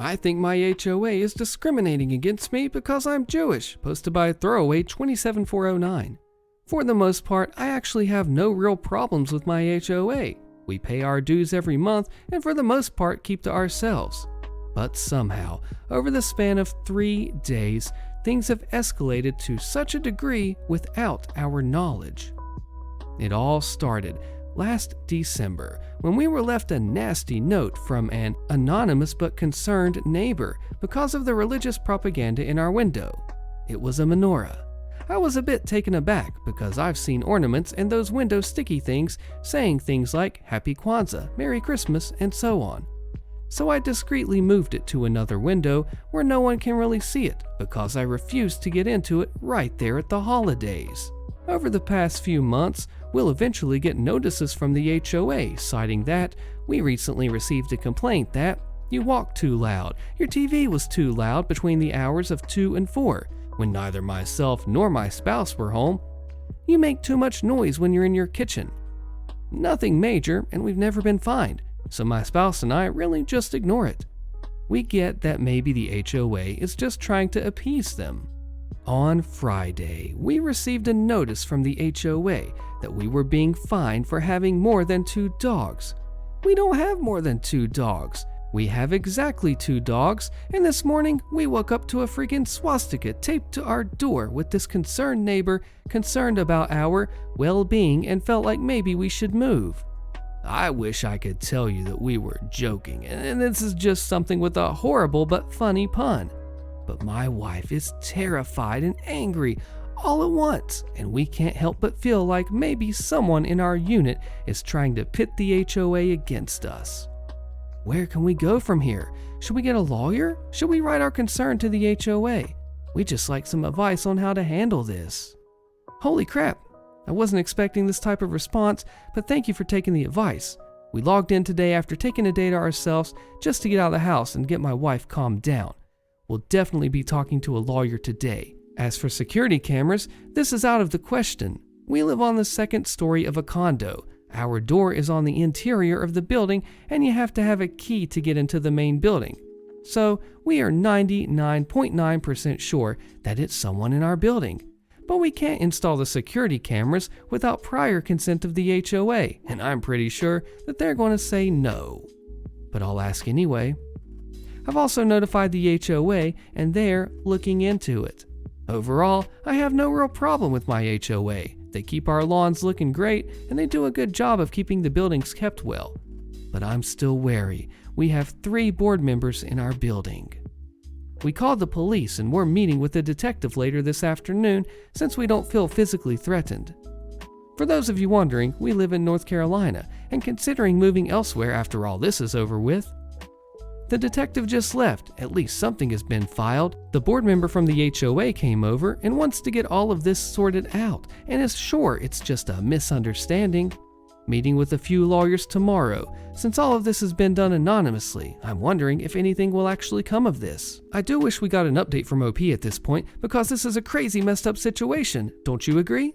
I think my HOA is discriminating against me because I'm Jewish, posted by Throwaway 27409. For the most part, I actually have no real problems with my HOA. We pay our dues every month and for the most part keep to ourselves. But somehow, over the span of 3 days, things have escalated to such a degree without our knowledge. It all started last December when we were left a nasty note from an anonymous but concerned neighbor because of the religious propaganda in our window. It was a menorah. I was a bit taken aback because I've seen ornaments and those window sticky things saying things like Happy Kwanzaa, Merry Christmas, and so on. So I discreetly moved it to another window where no one can really see it because I refused to get into it right there at the holidays. Over the past few months, we'll eventually get notices from the HOA citing that we recently received a complaint that you walk too loud, your TV was too loud between the hours of 2 and 4 when neither myself nor my spouse were home. You make too much noise when you're in your kitchen. Nothing major, and we've never been fined, so my spouse and I really just ignore it. We get that maybe the HOA is just trying to appease them. On Friday, we received a notice from the HOA that we were being fined for having more than 2 dogs. We don't have more than 2 dogs. We have exactly 2 dogs, and this morning we woke up to a freaking swastika taped to our door with this concerned neighbor concerned about our well-being and felt like maybe we should move. I wish I could tell you that we were joking, and this is just something with a horrible but funny pun. But my wife is terrified and angry all at once, and we can't help but feel like maybe someone in our unit is trying to pit the HOA against us. Where can we go from here? Should we get a lawyer? Should we write our concern to the HOA? We'd just like some advice on how to handle this. Holy crap, I wasn't expecting this type of response, but thank you for taking the advice. We logged in today after taking a day to ourselves just to get out of the house and get my wife calmed down. We'll definitely be talking to a lawyer today. As for security cameras, this is out of the question. We live on the 2nd story of a condo. Our door is on the interior of the building, and you have to have a key to get into the main building. So we are 99.9% sure that it's someone in our building. But we can't install the security cameras without prior consent of the HOA, and I'm pretty sure that they're going to say no. But I'll ask anyway. I've also notified the HOA, and they're looking into it. Overall, I have no real problem with my HOA. They keep our lawns looking great, and they do a good job of keeping the buildings kept well. But I'm still wary. We have 3 board members in our building. We called the police and we're meeting with a detective later this afternoon since we don't feel physically threatened. For those of you wondering, we live in North Carolina and considering moving elsewhere after all this is over with. The detective just left, at least something has been filed. The board member from the HOA came over and wants to get all of this sorted out and is sure it's just a misunderstanding. Meeting with a few lawyers tomorrow. Since all of this has been done anonymously, I'm wondering if anything will actually come of this. I do wish we got an update from OP at this point because this is a crazy messed up situation, don't you agree?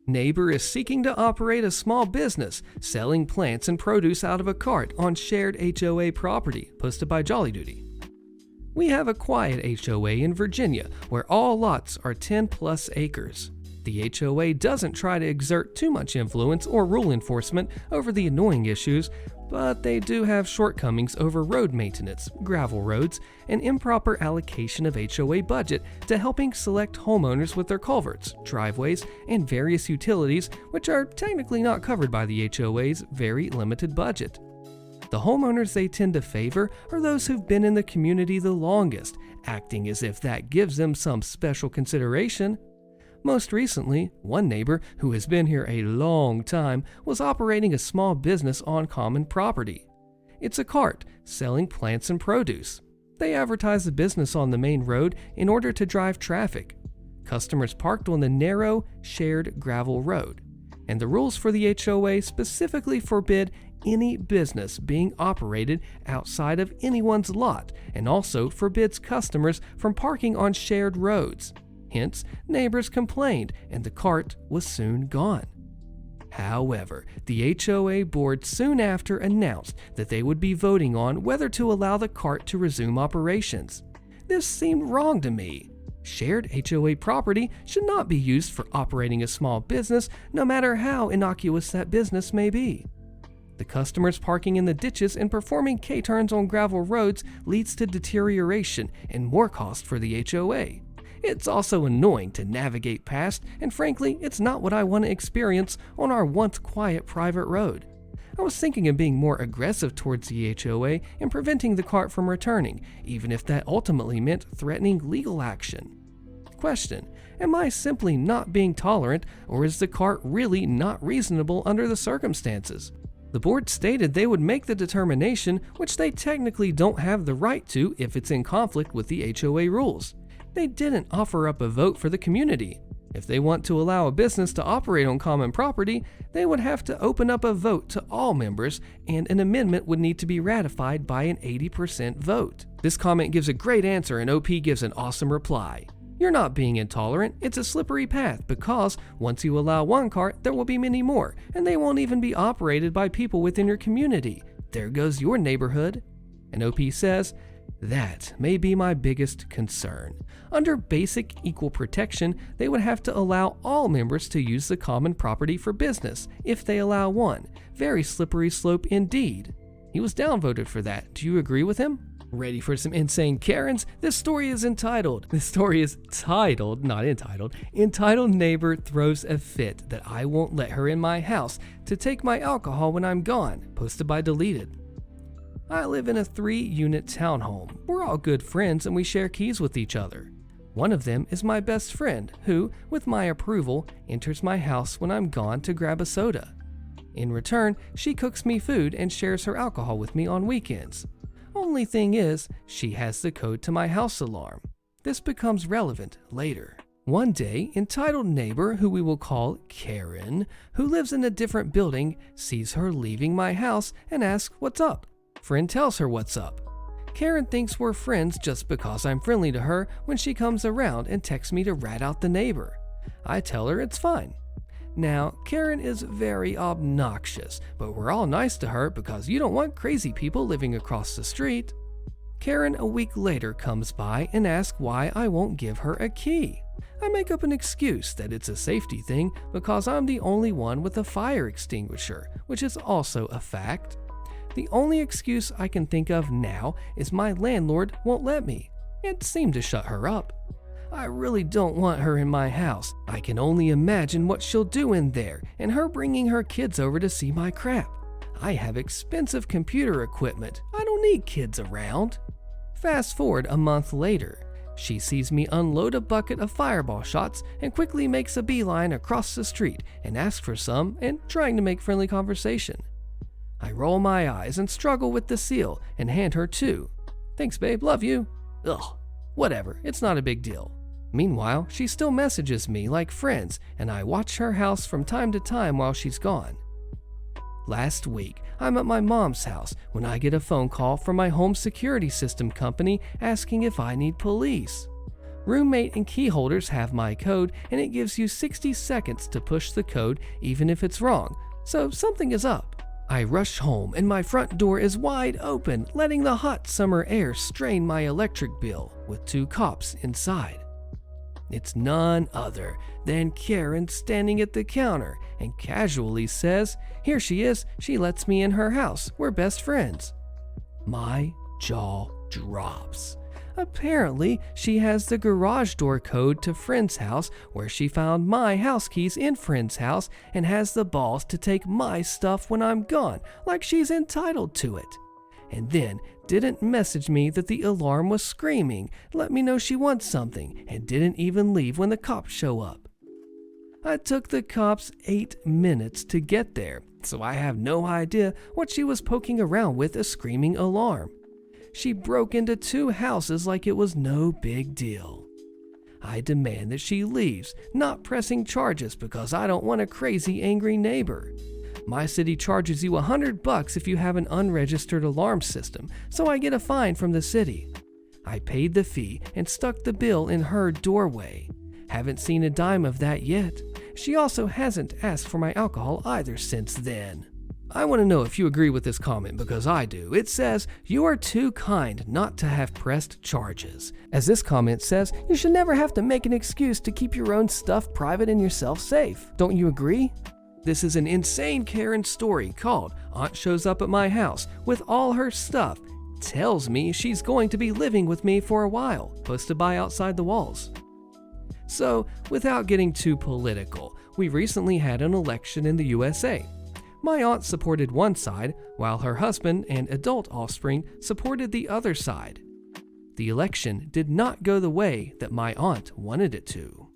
Neighbor is seeking to operate a small business selling plants and produce out of a cart on shared HOA property, posted by Jolly Duty. We have a quiet HOA in Virginia where all lots are 10+ acres. The HOA doesn't try to exert too much influence or rule enforcement over the annoying issues, but they do have shortcomings over road maintenance, gravel roads, and improper allocation of HOA budget to helping select homeowners with their culverts, driveways, and various utilities which are technically not covered by the HOA's very limited budget. The homeowners they tend to favor are those who've been in the community the longest, acting as if that gives them some special consideration. Most recently, one neighbor who has been here a long time was operating a small business on common property. It's a cart selling plants and produce. They advertise the business on the main road in order to drive traffic. Customers parked on the narrow, shared gravel road. And the rules for the HOA specifically forbid any business being operated outside of anyone's lot and also forbids customers from parking on shared roads. Hence, neighbors complained and the cart was soon gone. However, the HOA board soon after announced that they would be voting on whether to allow the cart to resume operations. This seemed wrong to me. Shared HOA property should not be used for operating a small business, no matter how innocuous that business may be. The customers parking in the ditches and performing K-turns on gravel roads leads to deterioration and more cost for the HOA. It's also annoying to navigate past, and frankly, it's not what I want to experience on our once quiet private road. I was thinking of being more aggressive towards the HOA and preventing the cart from returning, even if that ultimately meant threatening legal action. Question: am I simply not being tolerant, or is the cart really not reasonable under the circumstances? The board stated they would make the determination, which they technically don't have the right to if it's in conflict with the HOA rules. They didn't offer up a vote for the community. If they want to allow a business to operate on common property, they would have to open up a vote to all members, and an amendment would need to be ratified by an 80% vote. This comment gives a great answer, and OP gives an awesome reply. You're not being intolerant, it's a slippery path because once you allow one cart, there will be many more, and they won't even be operated by people within your community. There goes your neighborhood. And OP says, that may be my biggest concern. Under basic equal protection, they would have to allow all members to use the common property for business, if they allow one. Very slippery slope indeed. He was downvoted for that. Do you agree with him? Ready for some insane Karens? This story is titled, not entitled, entitled Neighbor Throws a Fit That I Won't Let Her in My House to Take My Alcohol When I'm Gone, posted by Deleted. I live in a 3-unit townhome. We're all good friends and we share keys with each other. One of them is my best friend who, with my approval, enters my house when I'm gone to grab a soda. In return, she cooks me food and shares her alcohol with me on weekends. Only thing is, she has the code to my house alarm. This becomes relevant later. One day, entitled neighbor, who we will call Karen, who lives in a different building, sees her leaving my house and asks what's up. Friend tells her what's up. Karen thinks we're friends just because I'm friendly to her when she comes around and texts me to rat out the neighbor. I tell her it's fine. Now, Karen is very obnoxious, but we're all nice to her because you don't want crazy people living across the street. Karen a week later comes by and asks why I won't give her a key. I make up an excuse that it's a safety thing because I'm the only one with a fire extinguisher, which is also a fact. The only excuse I can think of now is my landlord won't let me. It seemed to shut her up. I really don't want her in my house. I can only imagine what she'll do in there, and her bringing her kids over to see my crap. I have expensive computer equipment. I don't need kids around. Fast forward a month later. She sees me unload a bucket of fireball shots and quickly makes a beeline across the street and asks for some and trying to make friendly conversation. I roll my eyes and struggle with the seal and hand her 2. Thanks babe, love you. Ugh, whatever, it's not a big deal. Meanwhile, she still messages me like friends, and I watch her house from time to time while she's gone. Last week, I'm at my mom's house when I get a phone call from my home security system company asking if I need police. Roommate and key holders have my code, and it gives you 60 seconds to push the code even if it's wrong, so something is up. I rush home and my front door is wide open, letting the hot summer air strain my electric bill with 2 cops inside. It's none other than Karen standing at the counter and casually says, "Here she is, she lets me in her house, we're best friends." My jaw drops. Apparently, she has the garage door code to friend's house where she found my house keys in friend's house and has the balls to take my stuff when I'm gone, like she's entitled to it. And then didn't message me that the alarm was screaming, let me know she wants something, and didn't even leave when the cops show up. I took the cops 8 minutes to get there, so I have no idea what she was poking around with a screaming alarm. She broke into 2 houses like it was no big deal. I demand that she leaves, not pressing charges because I don't want a crazy angry neighbor. My city charges you $100 if you have an unregistered alarm system, so I get a fine from the city. I paid the fee and stuck the bill in her doorway. Haven't seen a dime of that yet. She also hasn't asked for my alcohol either since then. I want to know if you agree with this comment because I do. It says, "You are too kind not to have pressed charges." As this comment says, you should never have to make an excuse to keep your own stuff private and yourself safe. Don't you agree? This is an insane Karen story called "Aunt Shows Up at My House with All Her Stuff, Tells Me She's Going to Be Living with Me for a While," posted by Outside the Walls. So, without getting too political, we recently had an election in the USA. My aunt supported one side, while her husband and adult offspring supported the other side. The election did not go the way that my aunt wanted it to.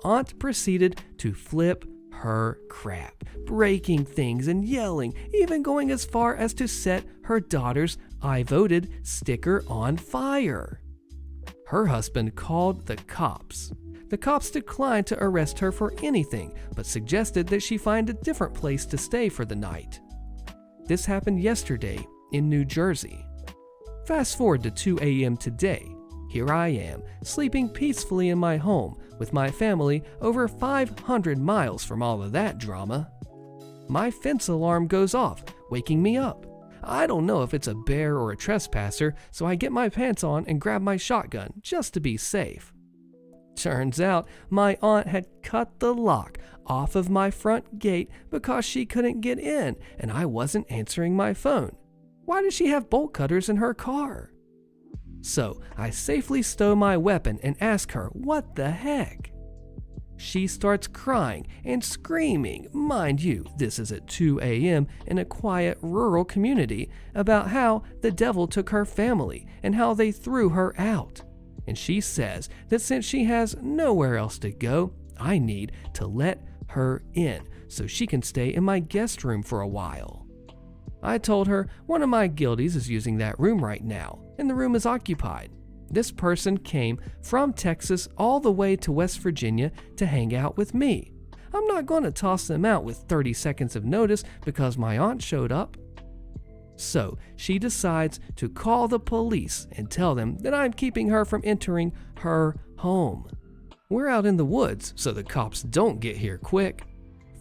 Aunt proceeded to flip her crap, breaking things and yelling, even going as far as to set her daughter's "I voted" sticker on fire. Her husband called the cops. The cops declined to arrest her for anything, but suggested that she find a different place to stay for the night. This happened yesterday in New Jersey. Fast forward to 2 a.m. today. Here I am, sleeping peacefully in my home with my family over 500 miles from all of that drama. My fence alarm goes off, waking me up. I don't know if it's a bear or a trespasser, so I get my pants on and grab my shotgun just to be safe. Turns out my aunt had cut the lock off of my front gate because she couldn't get in and I wasn't answering my phone. Why does she have bolt cutters in her car? So I safely stow my weapon and ask her what the heck. She starts crying and screaming, mind you, this is at 2 a.m. in a quiet rural community, about how the devil took her family and how they threw her out. And she says that since she has nowhere else to go, I need to let her in so she can stay in my guest room for a while. I told her one of my guilties is using that room right now, and the room is occupied. This person came from Texas all the way to West Virginia to hang out with me. I'm not going to toss them out with 30 seconds of notice because my aunt showed up. So she decides to call the police and tell them that I'm keeping her from entering her home. We're out in the woods, so the cops don't get here quick.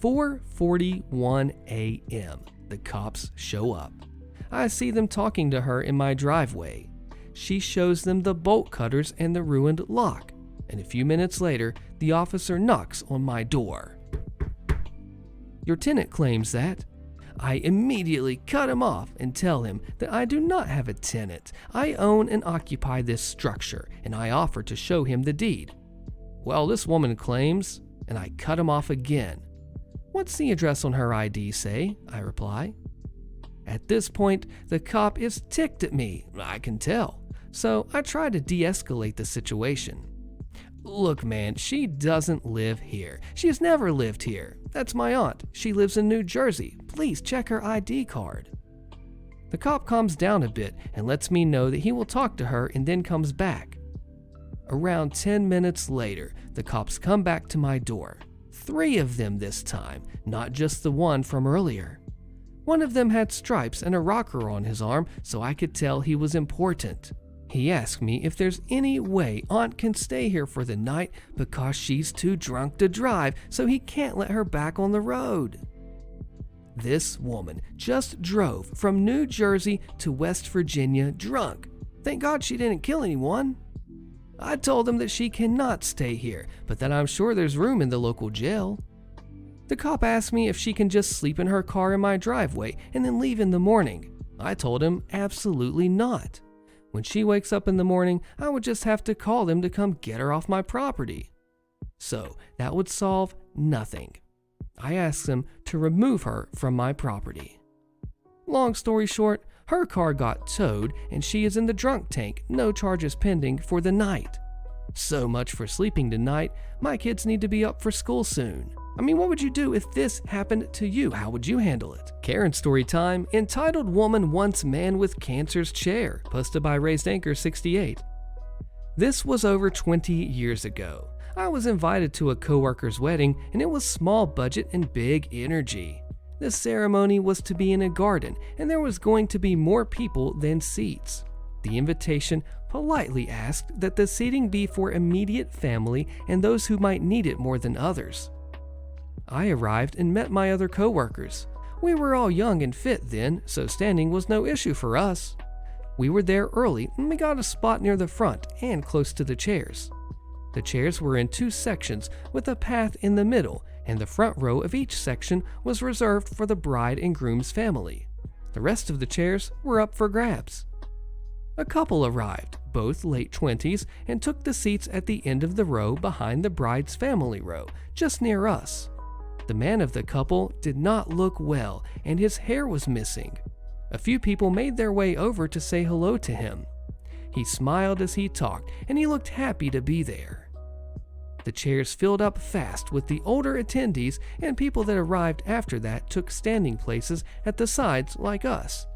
4:41 a.m. The cops show up. I see them talking to her in my driveway. She shows them the bolt cutters and the ruined lock, and a few minutes later, the officer knocks on my door. "Your tenant claims that." I immediately cut him off and tell him that I do not have a tenant. I own and occupy this structure, and I offer to show him the deed. "Well, this woman claims," and I cut him off again. "What's the address on her ID say?" I reply. At this point, the cop is ticked at me, I can tell, so I try to de-escalate the situation. "Look, man, she doesn't live here. She has never lived here. That's my aunt. She lives in New Jersey. Please check her ID card." The cop calms down a bit and lets me know that he will talk to her and then comes back. Around 10 minutes later, the cops come back to my door. 3 of them this time, not just the one from earlier. One of them had stripes and a rocker on his arm, so I could tell he was important. He asked me if there's any way Aunt can stay here for the night because she's too drunk to drive, so he can't let her back on the road. This woman just drove from New Jersey to West Virginia drunk. Thank God she didn't kill anyone. I told him that she cannot stay here, but that I'm sure there's room in the local jail. The cop asked me if she can just sleep in her car in my driveway and then leave in the morning. I told him absolutely not. When she wakes up in the morning, I would just have to call them to come get her off my property. So that would solve nothing. I asked them to remove her from my property. Long story short, her car got towed and she is in the drunk tank, no charges pending for the night. So much for sleeping tonight. My kids need to be up for school soon. I mean, what would you do if this happened to you? How would you handle it? Karen story time, entitled "Woman Wants Man with Cancer's Chair," posted by Raised Anchor 68. This was over 20 years ago. I was invited to a coworker's wedding, and it was small budget and big energy. The ceremony was to be in a garden, and there was going to be more people than seats. The invitation politely asked that the seating be for immediate family and those who might need it more than others. I arrived and met my other coworkers. We were all young and fit then, so standing was no issue for us. We were there early and we got a spot near the front and close to the chairs. The chairs were in 2 sections with a path in the middle, and the front row of each section was reserved for the bride and groom's family. The rest of the chairs were up for grabs. A couple arrived, both late 20s, and took the seats at the end of the row behind the bride's family row, just near us. The man of the couple did not look well, and his hair was missing. A few people made their way over to say hello to him. He smiled as he talked, and he looked happy to be there. The chairs filled up fast with the older attendees, and people that arrived after that took standing places at the sides like us.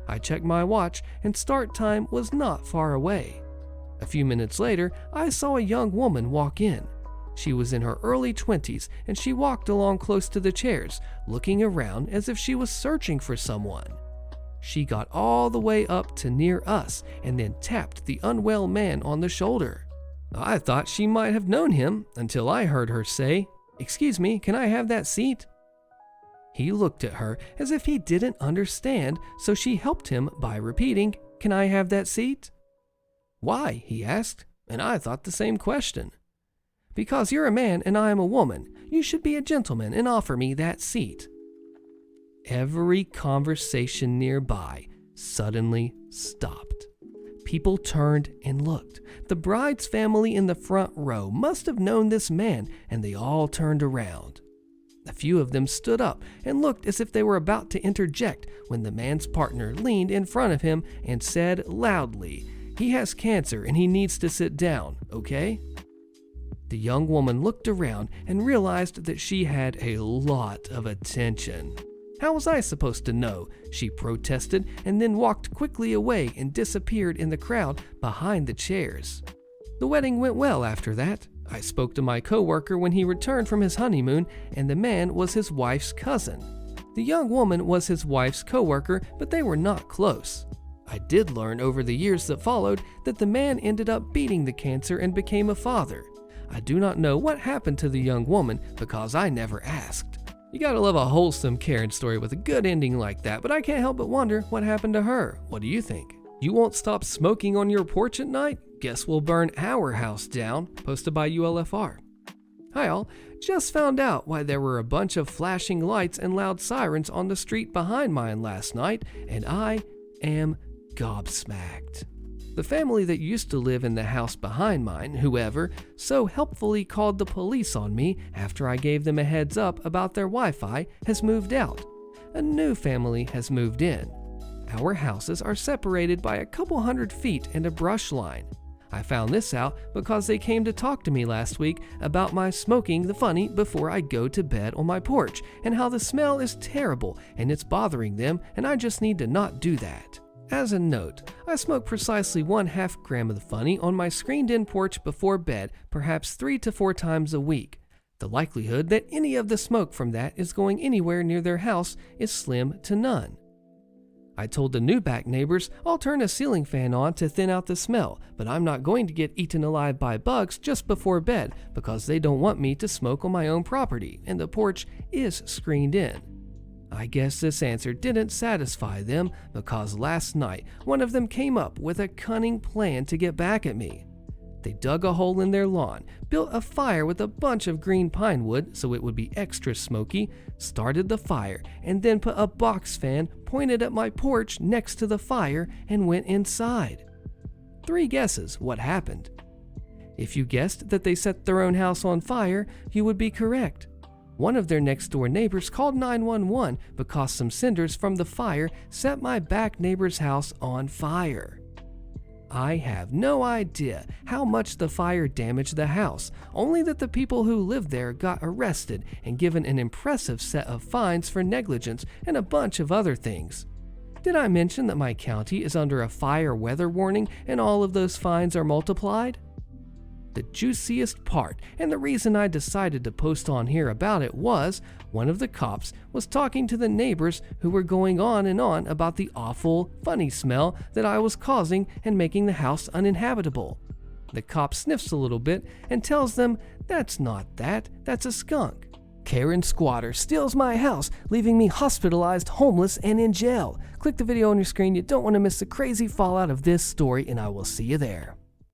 I checked my watch, and start time was not far away. A few minutes later, I saw a young woman walk in. She was in her early 20s, and she walked along close to the chairs, looking around as if she was searching for someone. She got all the way up to near us and then tapped the unwell man on the shoulder. I thought she might have known him until I heard her say, "Excuse me, can I have that seat?" He looked at her as if he didn't understand, so she helped him by repeating, "Can I have that seat?" "Why?" he asked, and I thought the same question. "Because you're a man and I am a woman. You should be a gentleman and offer me that seat." Every conversation nearby suddenly stopped. People turned and looked. The bride's family in the front row must have known this man, and they all turned around. A few of them stood up and looked as if they were about to interject when the man's partner leaned in front of him and said loudly, "He has cancer and he needs to sit down, okay?" The young woman looked around and realized that she had a lot of attention. "How was I supposed to know?" she protested, and then walked quickly away and disappeared in the crowd behind the chairs. The wedding went well after that. I spoke to my coworker when he returned from his honeymoon, and the man was his wife's cousin. The young woman was his wife's coworker, but they were not close. I did learn over the years that followed that the man ended up beating the cancer and became a father. I do not know what happened to the young woman because I never asked. You gotta love a wholesome Karen story with a good ending like that, but I can't help but wonder what happened to her. What do you think? You won't stop smoking on your porch at night? Guess we'll burn our house down. Posted by ULFR. Hi all, just found out why there were a bunch of flashing lights and loud sirens on the street behind mine last night, and I am gobsmacked. The family that used to live in the house behind mine, whoever, so helpfully called the police on me after I gave them a heads up about their Wi-Fi, has moved out. A new family has moved in. Our houses are separated by a couple 100 feet and a brush line. I found this out because they came to talk to me last week about my smoking the funny before I go to bed on my porch and how the smell is terrible and it's bothering them and I just need to not do that. As a note, I smoke precisely 1/2 gram of the funny on my screened-in porch before bed, perhaps 3 to 4 times a week. The likelihood that any of the smoke from that is going anywhere near their house is slim to none. I told the new back neighbors I'll turn a ceiling fan on to thin out the smell, but I'm not going to get eaten alive by bugs just before bed because they don't want me to smoke on my own property and the porch is screened in. I guess this answer didn't satisfy them because last night one of them came up with a cunning plan to get back at me. They dug a hole in their lawn, built a fire with a bunch of green pine wood so it would be extra smoky, started the fire, and then put a box fan pointed at my porch next to the fire and went inside. 3 guesses what happened. If you guessed that they set their own house on fire, you would be correct. One of their next door neighbors called 911 because some cinders from the fire set my back neighbor's house on fire. I have no idea how much the fire damaged the house, only that the people who lived there got arrested and given an impressive set of fines for negligence and a bunch of other things. Did I mention that my county is under a fire weather warning and all of those fines are multiplied? The juiciest part, and the reason I decided to post on here about it was, one of the cops was talking to the neighbors who were going on and on about the awful, funny smell that I was causing and making the house uninhabitable. The cop sniffs a little bit and tells them, "That's not that, that's a skunk." Karen squatter steals my house, leaving me hospitalized, homeless, and in jail. Click the video on your screen. You don't want to miss the crazy fallout of this story, and I will see you there.